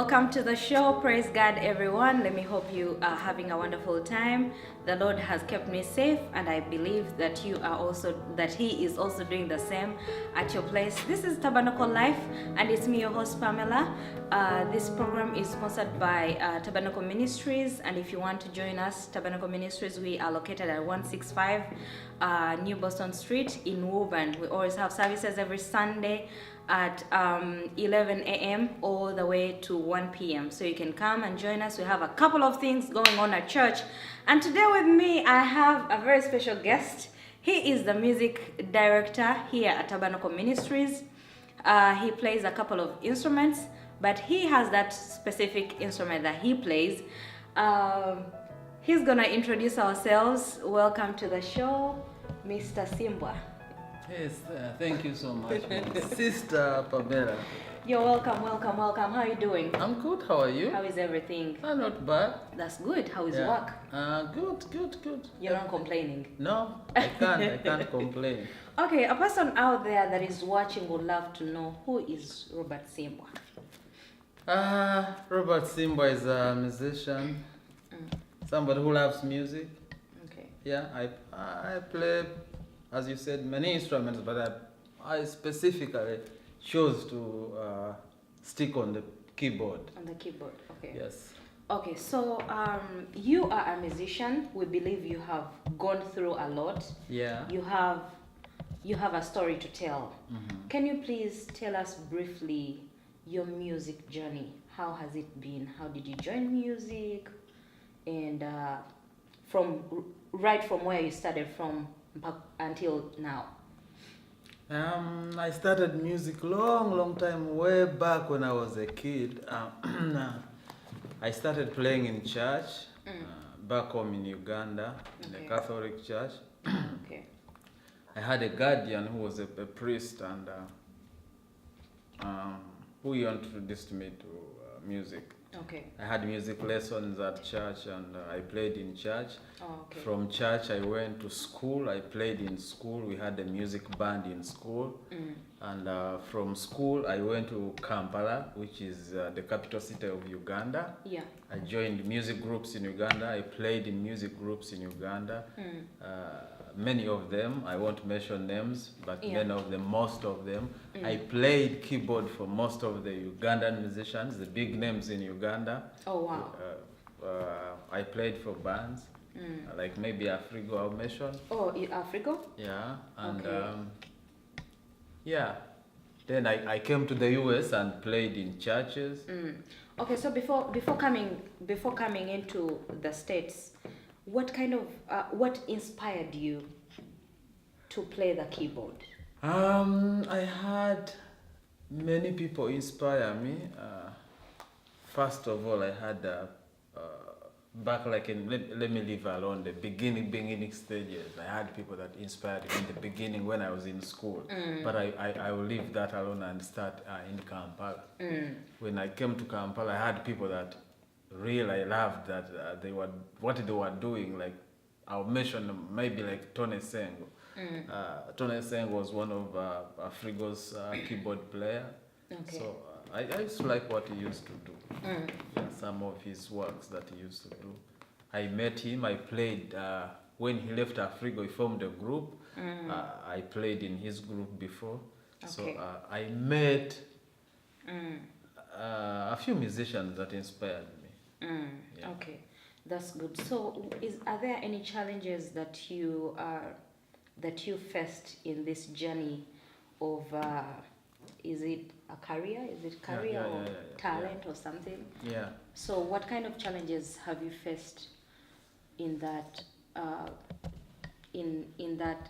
welcome to the show. Praise God, everyone. Let me hope you are having a wonderful time. The Lord has kept me safe, and I believe that He is also doing the same at your place. This is Tabernacle Life, and it's me, your host, Pamela. This program is sponsored by Tabernacle Ministries, and if you want to join us, Tabernacle Ministries, we are located at 165 New Boston Street in Woburn. We always have services every Sunday at 11 a.m. all the way to 1 p.m. So you can come and join us. We have a couple of things going on at church. And today with me, I have a very special guest. He is the music director here at Tabernacle Ministries. He plays a couple of instruments, but he has that specific instrument that he plays. He's gonna introduce ourselves. Welcome to the show, Mr. Simbwa. Yes, thank you so much, Sister Pamela. You're welcome. How are you doing? I'm good. How are you? How is everything? Not bad. That's good. How is work? Good. You're not complaining? No, I can't complain. Okay, a person out there that is watching would love to know, who is Robert Ssimbwa? Robert Ssimbwa is a musician, somebody who loves music. Okay. Yeah, I play, as you said, many instruments, but I specifically chose to stick on the keyboard. On the keyboard, okay. Yes. Okay, so you are a musician. We believe you have gone through a lot. Yeah. You have a story to tell. Mm-hmm. Can you please tell us briefly your music journey? How has it been? How did you join music? And right from where you started from until now. I started music long time, way back when I was a kid. I started playing in church, back home in Uganda, in the Catholic church. Okay. I had a guardian who was a priest, and who introduced me to music. Okay. I had music lessons at church, and I played in church. Oh, okay. From church, I went to school. I played in school. We had a music band in school. And from school, I went to Kampala, which is the capital city of Uganda. Yeah. I joined music groups in Uganda. I played in music groups in Uganda. Many of them, I won't mention names, but most of them. I played keyboard for most of the Ugandan musicians, the big names in Uganda. Oh, wow. I played for bands, like maybe Afrigo, I'll mention. Oh, Africa? Yeah, and okay. then I came to the US and played in churches. Okay, so before coming into the States, what inspired you to play the keyboard? I had many people inspire me. First of all, I had back let me leave alone the beginning stages. I had people that inspired me in the beginning when I was in school. But I will leave that alone and start in Kampala. When I came to Kampala, I had people that really loved that what they were doing. Like, I'll mention them, maybe like Tony Sengo. Tony Sengo was one of Afrigo's keyboard player. Okay. So I used to like what he used to do. Yeah, some of his works that he used to do. I met him. I played when he left Afrigo. He formed a group. I played in his group before. Okay. So I met a few musicians that inspired me. Yeah. Okay, that's good. So, are there any challenges that you faced in this journey of? Is it a career? Is it career or talent or something? Yeah. So, what kind of challenges have you faced in that in that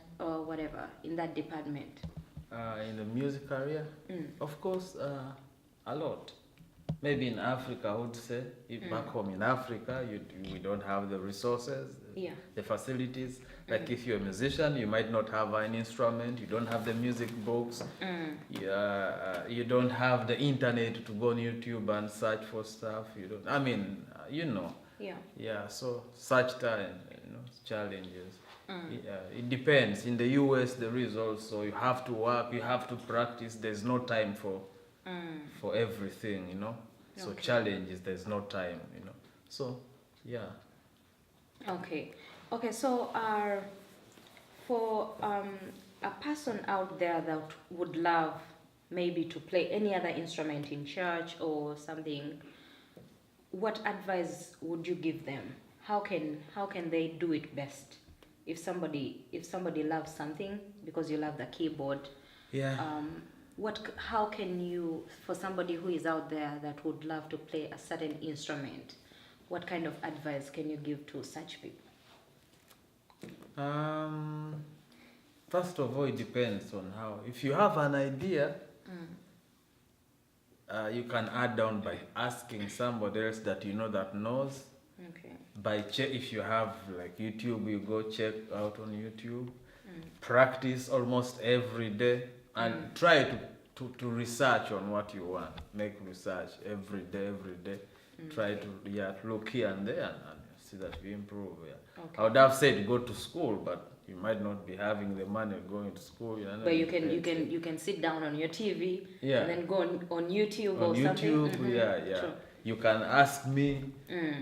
department? In the music career, of course, a lot. Maybe in Africa, I would say, back home in Africa, we don't have the resources, the facilities. Like if you're a musician, you might not have an instrument, you don't have the music books, you don't have the internet to go on YouTube and search for stuff. Yeah, so such challenges. It depends. In the US, there is also, you have to work, you have to practice. There's no time for everything, So Okay. challenges, there's no time, you know. So, yeah. Okay. Okay, so for a person out there that would love maybe to play any other instrument in church or something, what advice would you give them? How can they do it best? If somebody loves something because you love the keyboard, Yeah. how can you, for somebody who is out there that would love to play a certain instrument, what kind of advice can you give to such people? First of all, it depends on how. If you have an idea, you can add on by asking somebody else that you know that knows. Okay. By check, if you have like YouTube, you go check out on YouTube. Practice almost every day and try to research on what you want. Make research every day. Try to look here and there and see that you improve. Yeah. Okay. I would have said go to school, but you might not be having the money going to school. You know, But you can sit down on your TV, Yeah. and then go on YouTube on or something. YouTube. Yeah. True. You can ask me.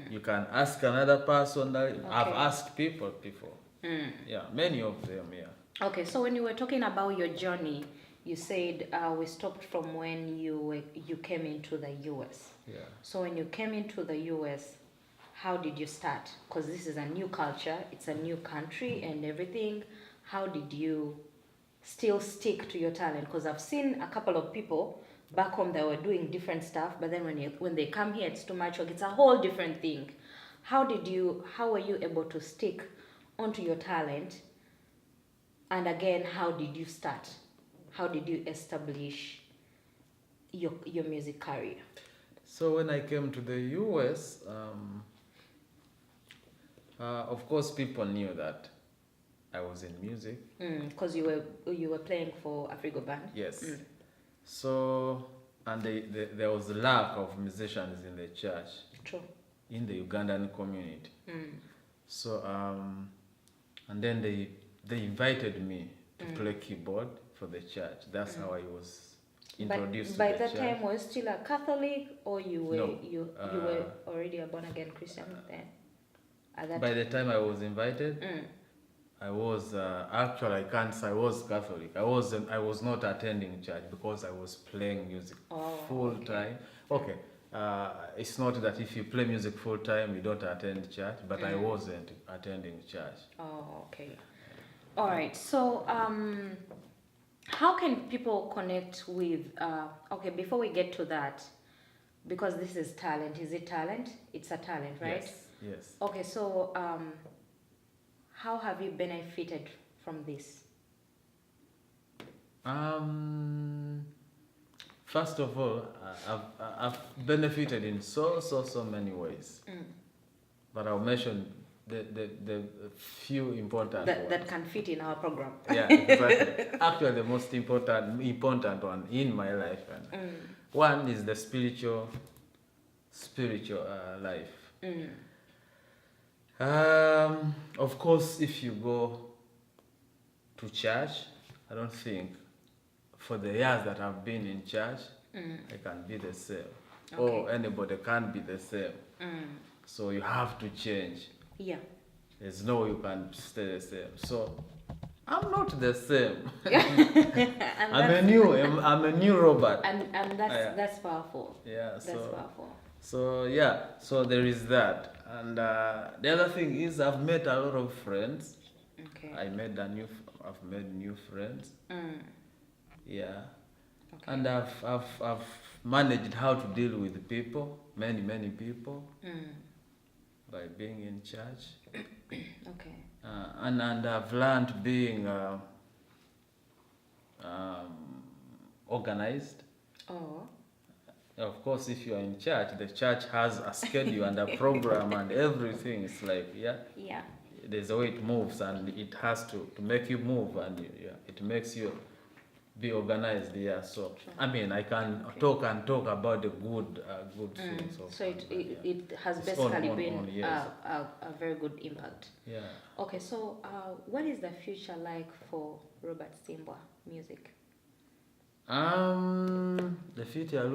You can ask another person. I've Okay. asked people before. Yeah, many of them. Yeah. Okay, so when you were talking about your journey, you said we stopped from when you came into the US. Yeah. So when you came into the US, how did you start? Because this is a new culture, it's a new country and everything. How did you still stick to your talent? Because I've seen a couple of people back home that were doing different stuff, but then when they come here, it's too much work. It's a whole different thing. How were you able to stick onto your talent? And again, how did you start? How did you establish your music career? So when I came to the US, of course, people knew that I was in music. Because you were playing for Afrigo Band. Yes. So, and there was a lack of musicians in the church. True. In the Ugandan community. So, and then they invited me to play keyboard for the church. That's how I was introduced By to the that church. time, were you still a Catholic, or you were No. you were already a born again Christian then? At that By the time I was invited, I was actually, I can't say I was Catholic. I was not attending church because I was playing music full time. Okay. It's not that if you play music full time you don't attend church, but I wasn't attending church. Oh, okay. All right. So, how can people connect with? Okay, before we get to that, because this is talent. Is it talent? It's a talent, right? Yes. Okay. So, how have you benefited from this? First of all, I've benefited in so many ways. But I'll mention the few important ones. That can fit in our program. Yeah, exactly. Actually, the most important one in my life. One is the spiritual life. Of course, if you go to church, I don't think for the years that I've been in church, I can be the same. Okay. Or anybody can't be the same. So you have to change. Yeah. There's no way you can stay the same. So I'm not the same. I'm a new Robert. And that's powerful. Yeah. That's powerful. So there is that. And the other thing is I've met a lot of friends. Okay. I've made new friends. Yeah. Okay. And I've managed how to deal with people, many people, by being in church. Okay. And I've learned being organized. Oh. Of course, if you are in church, the church has a schedule and a program and everything. It's like, yeah, there's a way it moves, and it has to make you move, and it makes you be organized. Yeah, so I mean, I can talk about the good things. So it has It's basically on, been yes. a very good impact. Yeah. Okay, so what is the future like for Robert Ssimbwa music? The future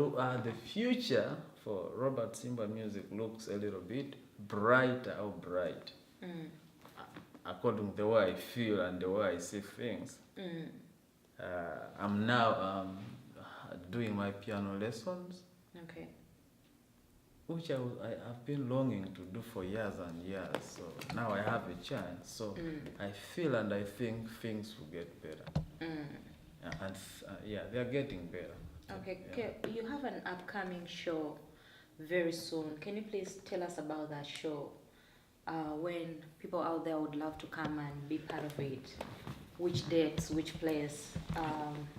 for Robert Ssimbwa music looks a little bit brighter or bright. According to the way I feel and the way I see things. I'm now doing my piano lessons. Okay. Which I've been longing to do for years and years. So now I have a chance. So I feel and I think things will get better. And they are getting better. Okay. You have an upcoming show very soon. Can you please tell us about that show? When people out there would love to come and be part of it. Which dates, which place,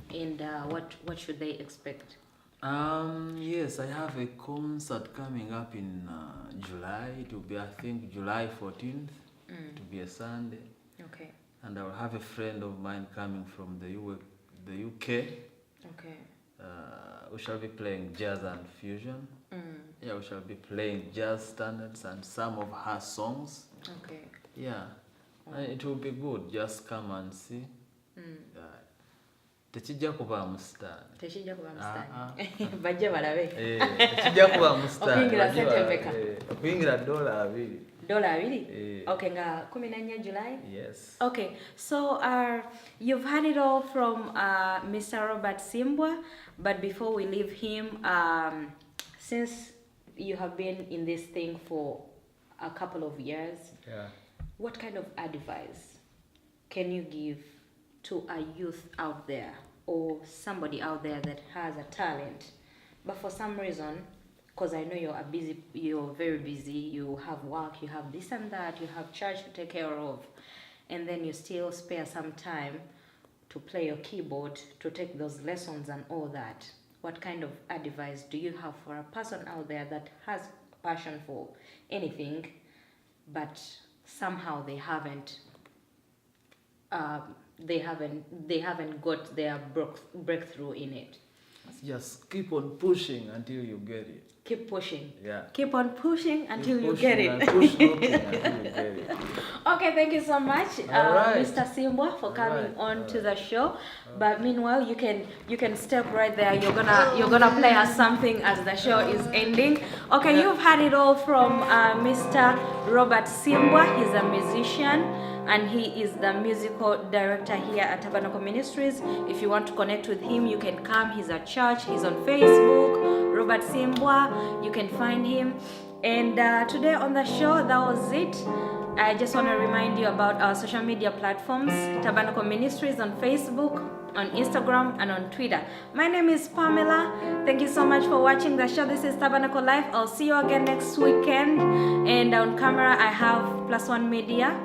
and what should they expect? Yes, I have a concert coming up in July. It will be, I think, July 14th. It will be a Sunday. Okay. And I will have a friend of mine coming from the UK. Okay. We shall be playing jazz and fusion. Yeah, we shall be playing jazz standards and some of her songs. Okay. Yeah. It will be good. Just come and see. Techijja kuba musitaani. Techijja kuba musitaani. Bajje balabe. Techijja kuba musitaani. Okuyingira sente mpeka. Okuyingira $2. $2? Okay, nga 14 July? Yes. Okay, so you've heard it all from Mr. Robert Ssimbwa, but before we leave him, since you have been in this thing for a couple of years, what kind of advice can you give to a youth out there or somebody out there that has a talent, but for some reason, because I know you're very busy, you have work, you have this and that, you have church to take care of, and then you still spare some time to play your keyboard, to take those lessons and all that. What kind of advice do you have for a person out there that has passion for anything, but somehow they haven't got their breakthrough in it? Just keep on pushing until you get it. Keep pushing. Yeah. Keep on pushing until you get it. Push until you get it. Okay, thank you so much, Mr. Ssimbwa, for coming on to the show. But meanwhile, you can step right there. You're gonna play us something as the show is ending. Okay, you've had it all from Mr. Robert Ssimbwa. He's a musician, and he is the musical director here at Tabernacle Ministries. If you want to connect with him, you can come. He's at church. He's on Facebook, Robert Ssimbwa. You can find him. And today on the show, that was it. I just want to remind you about our social media platforms, Tabernacle Ministries on Facebook, on Instagram, and on Twitter. My name is Pamela. Thank you so much for watching the show. This is Tabernacle Life. I'll see you again next weekend. And on camera, I have +1 Media.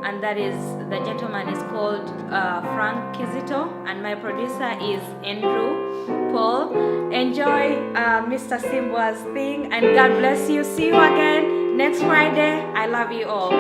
And that is, the gentleman is called Frank Kizito, and my producer is Andrew Paul. Enjoy Mr. Ssimbwa's thing, and God bless you. See you again next Friday. I love you all.